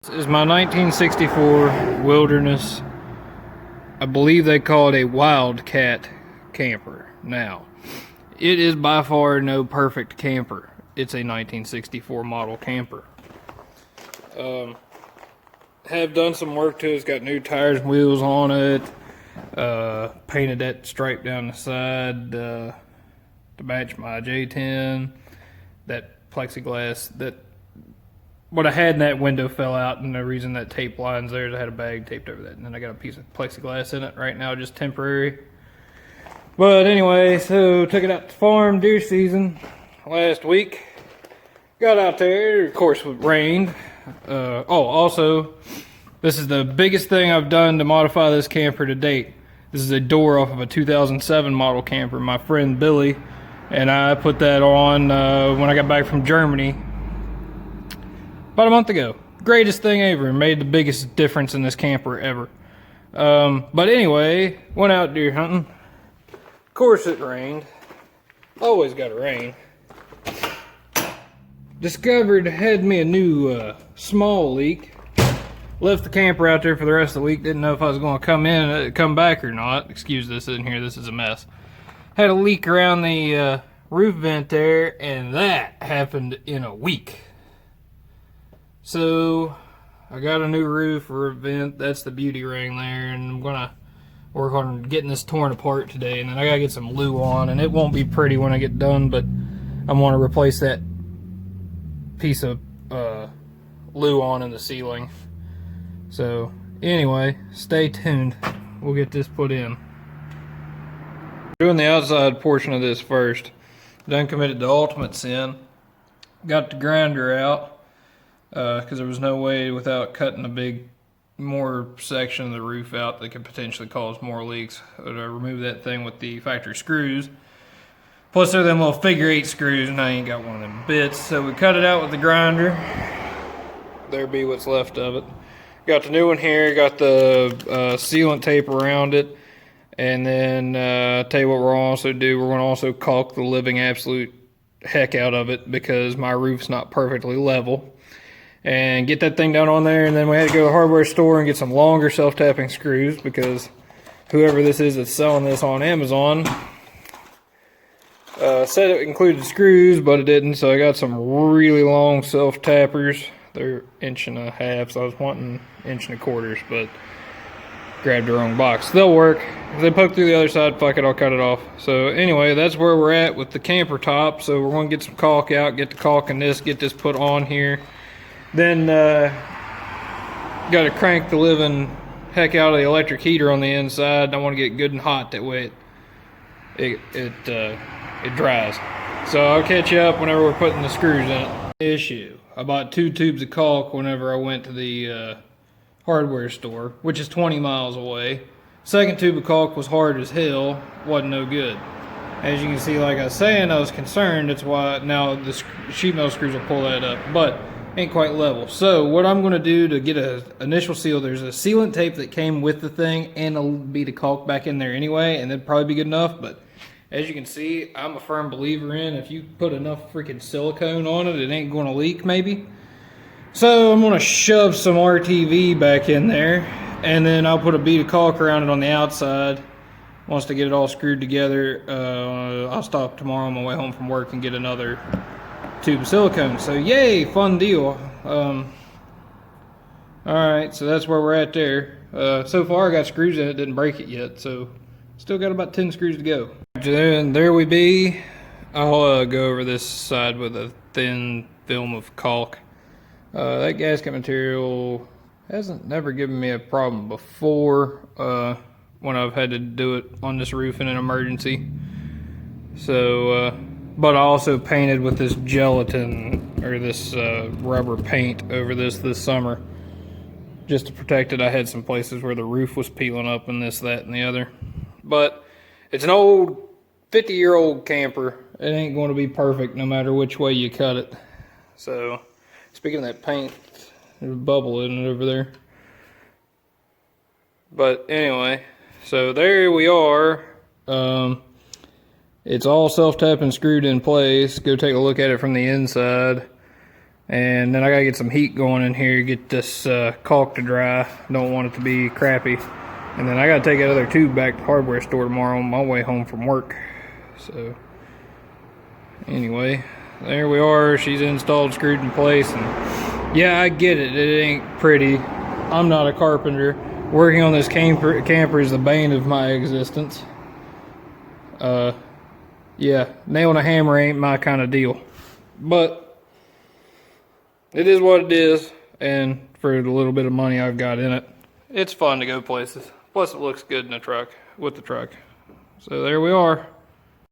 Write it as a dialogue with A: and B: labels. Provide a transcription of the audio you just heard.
A: This is my 1964 Wilderness. I believe they call it a Wildcat camper. Now, it is by far no perfect camper. It's a 1964 model camper. Have done some work to it. It's got new tires and wheels on it. Painted that stripe down the side to match my J10. That plexiglass, what I had in that window fell out, and the reason that tape line's there is I had a bag taped over that, and then I got a piece of plexiglass in it right now, just temporary. But anyway, so took it out to farm deer season last week. Got out there, of course it rained. Also, this is the biggest thing I've done to modify this camper to date. This is a door off of a 2007 model camper. My friend Billy and I put that on when I got back from Germany about a month ago. Greatest thing ever. Made the biggest difference in this camper ever. But anyway, went out deer hunting. Of course it rained. Always gotta rain. Discovered, had me a new small leak. Left the camper out there for the rest of the week. Didn't know if I was going to come back or not. Excuse this in here. This is a mess. Had a leak around the roof vent there, and that happened in a week. So I got a new roof or vent. That's the beauty ring there, and I'm gonna work on getting this torn apart today. And then I gotta get some glue on, and it won't be pretty when I get done, but I want to replace that piece of glue on in the ceiling. So anyway, stay tuned. We'll get this put in. Doing the outside portion of this first. Done committed the ultimate sin. Got the grinder out because there was no way without cutting a big more section of the roof out that could potentially cause more leaks. I remove that thing with the factory screws. Plus they're them little figure 8 screws, and I ain't got one of them bits. So we cut it out with the grinder. There be what's left of it. Got the new one here, got the sealant tape around it. And then tell you what we're gonna also do, we're gonna also caulk the living absolute heck out of it because my roof's not perfectly level. And get that thing down on there, and then we had to go to the hardware store and get some longer self-tapping screws because whoever this is that's selling this on Amazon said it included screws, but it didn't, so I got some really long self-tappers. They're 1.5 inches, so I was wanting 1.25 inches, but grabbed the wrong box. They'll work. If they poke through the other side, fuck it, I'll cut it off. So anyway, that's where we're at with the camper top. So we're going to get some caulk out, get the caulk in this, get this put on here. Then got to crank the living heck out of the electric heater on the inside. I want to get it good and hot, that way it dries. So I'll catch you up whenever we're putting the screws in it. Issue. I bought 2 tubes of caulk whenever I went to the hardware store, which is 20 miles away. Second tube of caulk was hard as hell, wasn't no good. As you can see, like I was saying, I was concerned. That's why now the sheet metal screws will pull that up, but ain't quite level. So what I'm going to do to get an initial seal, there's a sealant tape that came with the thing and a bead of caulk back in there anyway, and that'd probably be good enough. But as you can see, I'm a firm believer in if you put enough freaking silicone on it, it ain't going to leak maybe. So I'm going to shove some RTV back in there, and then I'll put a bead of caulk around it on the outside. Once I get it all screwed together, I'll stop tomorrow on my way home from work and get another tube of silicone. So yay, fun deal. Alright, so that's where we're at there. So far I got screws in it, didn't break it yet, so still got about 10 screws to go. And there we be. I'll go over this side with a thin film of caulk. That gasket material hasn't never given me a problem before when I've had to do it on this roof in an emergency. So, but I also painted with this gelatin or this rubber paint over this summer just to protect it. I had some places where the roof was peeling up and this, that, and the other. But it's an old 50-year-old camper. It ain't going to be perfect no matter which way you cut it. So, speaking of that paint, there's a bubble in it over there. But anyway, so there we are. It's all self-tapping screwed in place. Go take a look at it from the inside. And then I gotta get some heat going in here, get this caulk to dry. Don't want it to be crappy. And then I gotta take that other tube back to the hardware store tomorrow on my way home from work. So anyway, there we are. She's installed, screwed in place, and yeah, I get it. It ain't pretty. I'm not a carpenter. Working on this camper is the bane of my existence. Yeah, nailing a hammer ain't my kind of deal. But it is what it is, and for the little bit of money I've got in it, it's fun to go places. Plus it looks good in the truck, with the truck. So there we are.